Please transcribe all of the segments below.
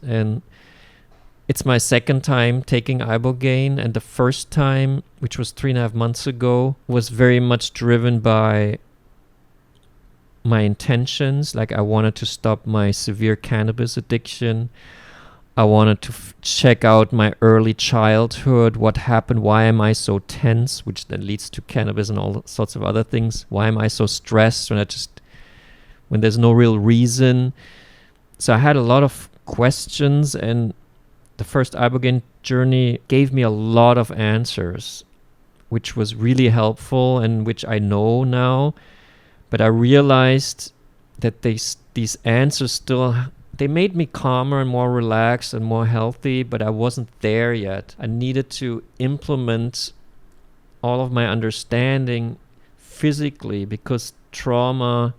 And it's my second time taking Ibogaine, and the first time, which was 3.5 months ago, was very much driven by my intentions. Like, I wanted to stop my severe cannabis addiction. I wanted to check out my early childhood, what happened, why am I so tense, which then leads to cannabis and all sorts of other things. Why am I so stressed when there's no real reason? So I had a lot of questions, and the first Ibogaine journey gave me a lot of answers, which was really helpful and which I know now. But I realized that these answers still, they made me calmer and more relaxed and more healthy, but I wasn't there yet. I needed to implement all of my understanding physically, because trauma.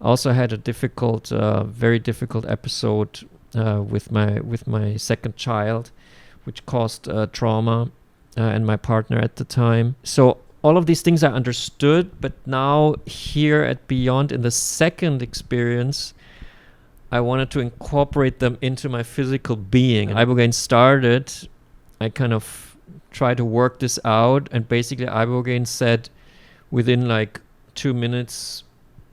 Also had a very difficult episode with my second child, which caused trauma, and my partner at the time. So all of these things I understood, but now here at Beond, in the second experience, I wanted to incorporate them into my physical being. And Ibogaine started, I kind of tried to work this out, and basically Ibogaine said within like 2 minutes,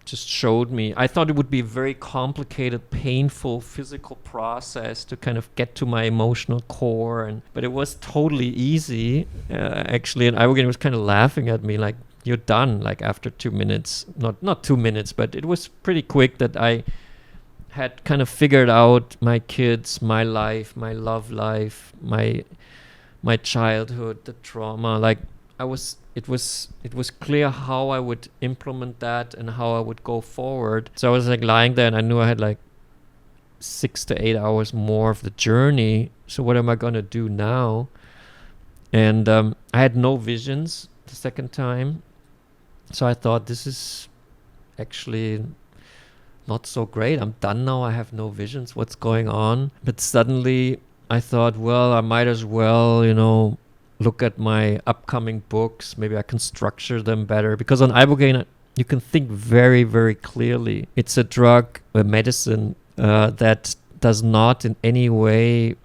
just showed me. I thought it would be a very complicated, painful physical process to kind of get to my emotional core, but it was totally easy, actually. And Ibogaine was kind of laughing at me, like, "You're done," like after 2 minutes. Not 2 minutes, but it was pretty quick that I had kind of figured out my kids, my life, my love life, my childhood, the trauma. Like, it was clear how I would implement that and how I would go forward. So I was like lying there, and I knew I had like 6 to 8 hours more of the journey. So what am I gonna do now? And I had no visions the second time. So I thought, this is actually not so great. I'm done now. I have no visions. What's going on? But suddenly I thought, well, I might as well, look at my upcoming books. Maybe I can structure them better, because on Ibogaine you can think very, very clearly. It's a drug, a medicine that does not in any way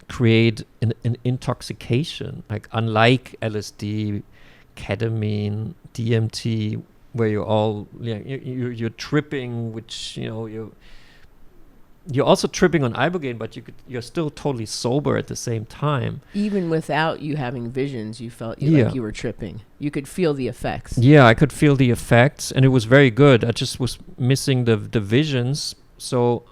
create an intoxication, like unlike LSD, ketamine, DMT, where you're tripping, which you're also tripping on Ibogaine, but you're still totally sober at the same time. Even without you having visions, you felt like you were tripping. You could feel the effects. Yeah, I could feel the effects, and it was very good. I just was missing the visions. So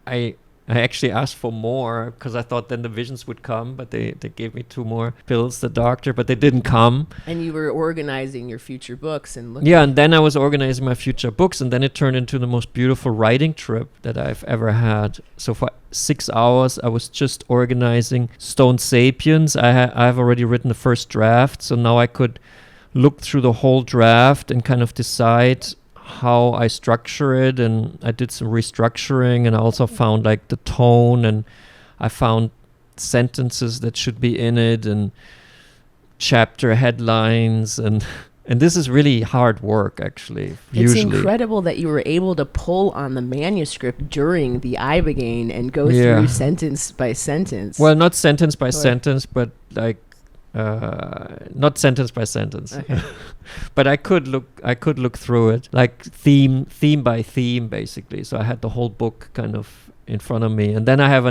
I actually asked for more, because I thought then the visions would come, but they gave me 2 more pills, the doctor, but they didn't come. And you were organizing your future books and looking. Yeah, and then I was organizing my future books, and then it turned into the most beautiful writing trip that I've ever had. So for 6 hours, I was just organizing Stoned Sapiens. I've already written the first draft, so now I could look through the whole draft and kind of decide how I structure it. And I did some restructuring, and I also found like the tone, and I found sentences that should be in it, and chapter headlines, and this is really hard work, actually. It's usually incredible that you were able to pull on the manuscript during the Ibogaine and go through sentence by sentence. Well, not sentence by sentence, but like not sentence by sentence. Okay. But I could look through it, like theme by theme, basically. So I had the whole book kind of in front of me. And then I have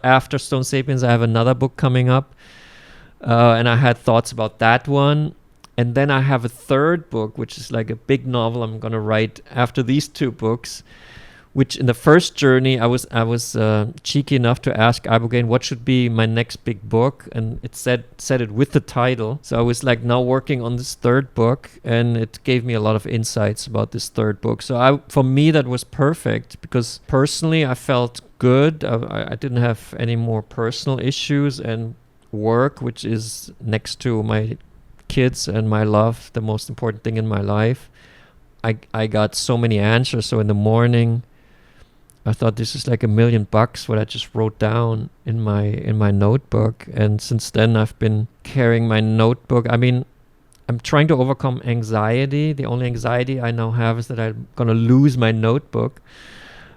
after Stoned Sapiens, I have another book coming up, and I had thoughts about that one. And then I have a third book, which is like a big novel I'm going to write after these 2 books, which in the first journey, I was cheeky enough to ask Ibogaine what should be my next big book, and it said it with the title. So I was like now working on this third book, and it gave me a lot of insights about this third book. So for me, that was perfect, because personally I felt good. I didn't have any more personal issues, and work, which is next to my kids and my love, the most important thing in my life. I got so many answers. So in the morning, I thought, this is like $1 million what I just wrote down in my notebook. And since then I've been carrying my notebook. I mean, I'm trying to overcome anxiety. The only anxiety I now have is that I'm going to lose my notebook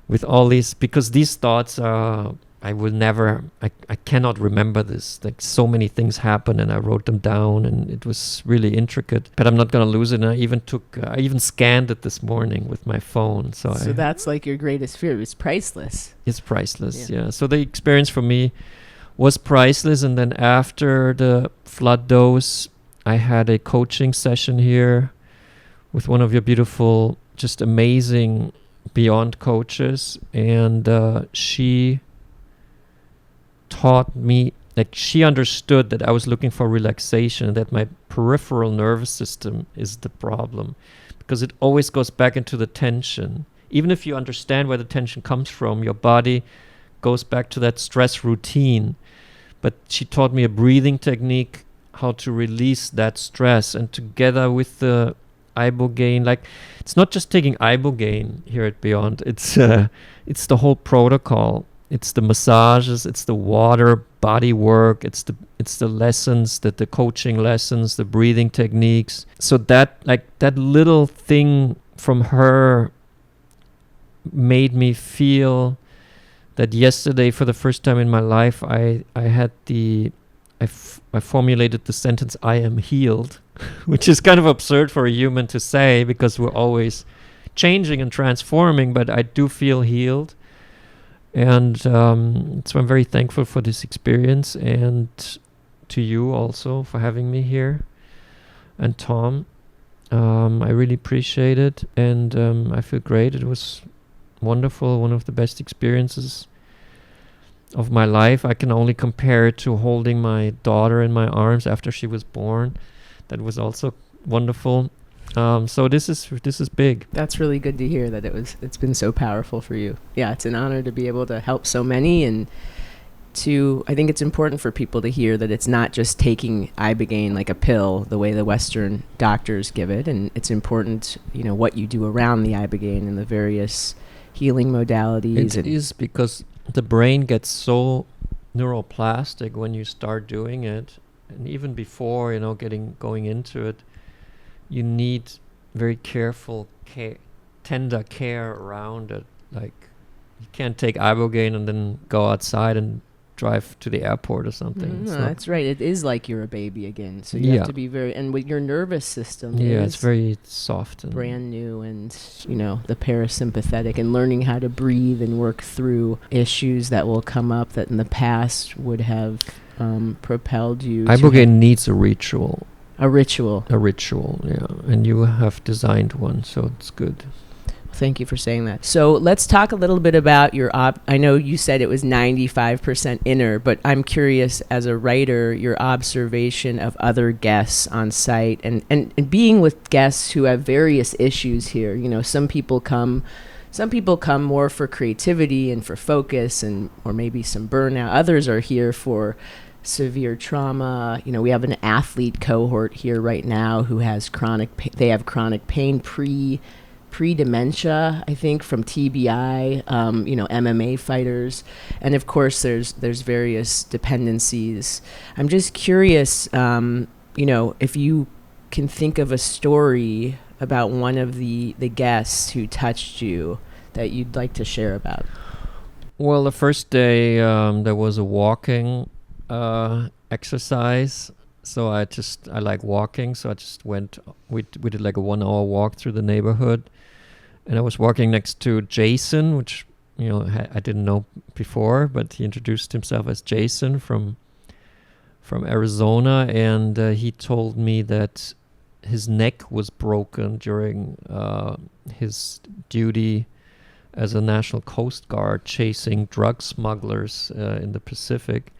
with all these, because these thoughts are I will never, I cannot remember this. Like so many things happened and I wrote them down and it was really intricate, but I'm not going to lose it. And I even scanned it this morning with my phone. So that's like your greatest fear. It's priceless. It's priceless. Yeah. So the experience for me was priceless. And then after the flood dose, I had a coaching session here with one of your beautiful, just amazing Beond coaches. And she taught me, like she understood that I was looking for relaxation and that my peripheral nervous system is the problem because it always goes back into the tension. Even if you understand where the tension comes from, your body goes back to that stress routine. But she taught me a breathing technique, how to release that stress, and together with the Ibogaine, like it's not just taking Ibogaine here at Beond, it's the whole protocol. It's the massages, it's the water, body work, it's the lessons, the coaching lessons, the breathing techniques. So that little thing from her made me feel that yesterday, for the first time in my life, I formulated the sentence, I am healed, which is kind of absurd for a human to say because we're always changing and transforming, but I do feel healed. And so I'm very thankful for this experience, and to you also for having me here, and Tom. I really appreciate it, and I feel great. It was wonderful, one of the best experiences of my life. I can only compare it to holding my daughter in my arms after she was born. That was also wonderful. So this is big. That's really good to hear that it's been so powerful for you. Yeah, it's an honor to be able to help so many, and I think it's important for people to hear that it's not just taking Ibogaine like a pill the way the Western doctors give it, and it's important, what you do around the Ibogaine and the various healing modalities. It is because the brain gets so neuroplastic when you start doing it, and even before, going into it, you need very careful tender care around it. Like you can't take Ibogaine and then go outside and drive to the airport or something. No, that's right. It is like you're a baby again. So you have to be and with your nervous system. Yeah, it's very soft and brand new, and the parasympathetic, and learning how to breathe and work through issues that will come up that in the past would have propelled you. Ibogaine needs a ritual. A ritual, yeah. And you have designed one, so it's good. Thank you for saying that. So let's talk a little bit about your I know you said it was 95% inner, but I'm curious, as a writer, your observation of other guests on site and being with guests who have various issues here. Some people come more for creativity and for focus or maybe some burnout. Others are here for severe trauma. We have an athlete cohort here right now who has chronic pain pre-dementia, I think, from TBI, MMA fighters. And of course there's various dependencies. I'm just curious, if you can think of a story about one of the guests who touched you that you'd like to share about. Well, the first day there was a walking exercise, so I like walking, so I just went. We did like a 1 hour walk through the neighborhood, and I was walking next to Jason, which I didn't know before, but he introduced himself as Jason from Arizona, and he told me that his neck was broken during his duty as a National Coast Guard chasing drug smugglers in the Pacific.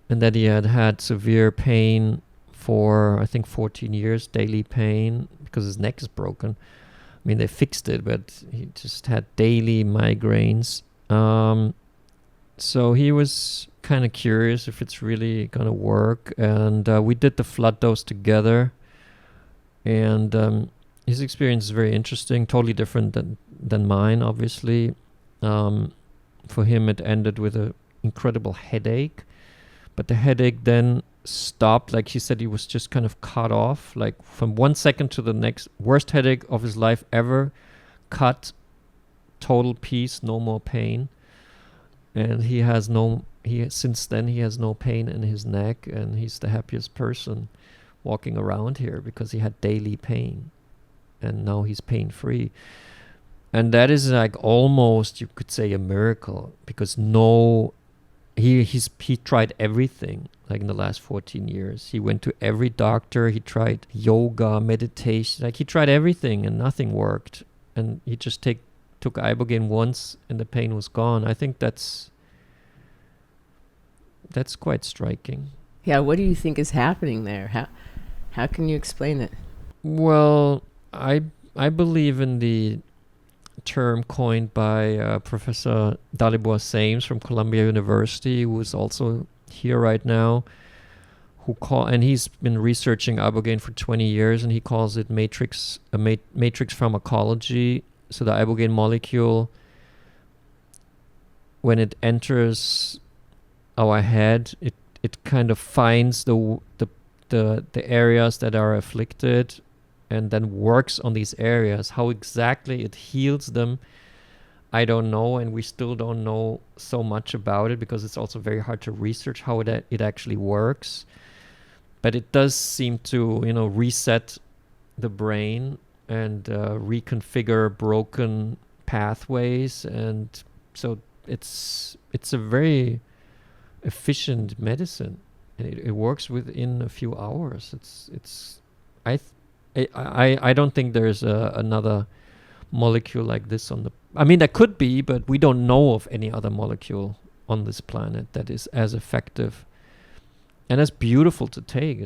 And that he had severe pain for, I think, 14 years, daily pain, because his neck is broken. I mean, they fixed it, but he just had daily migraines. So he was kind of curious if it's really going to work. And we did the flood dose together. And his experience is very interesting, totally different than mine, obviously. For him, it ended with an incredible headache. But the headache then stopped. Like he said, he was just kind of cut off, like from 1 second to the next. Worst headache of his life ever. Cut, total peace, no more pain. and since then he has no pain in his neck, and he's the happiest person walking around here because he had daily pain, and now he's pain free. And that is like almost, you could say, a miracle, because he tried everything. Like in the last 14 years, he went to every doctor. He tried yoga, meditation. Like he tried everything, and nothing worked. And he just took Ibogaine once, and the pain was gone. I think that's quite striking. Yeah, what do you think is happening there? How can you explain it? Well, I believe in the term coined by Professor Dalibor Sames from Columbia University, who is also here right now, and he's been researching Ibogaine for 20 years, and he calls it matrix pharmacology. So the Ibogaine molecule, when it enters our head, it kind of finds the areas that are afflicted, and then works on these areas. How exactly it heals them, I don't know, and we still don't know so much about it, because it's also very hard to research how it actually works. But it does seem to, reset the brain and reconfigure broken pathways, and so it's a very efficient medicine, and it works within a few hours. I don't think there's another molecule like this on the. I mean, there could be, but we don't know of any other molecule on this planet that is as effective and as beautiful to take.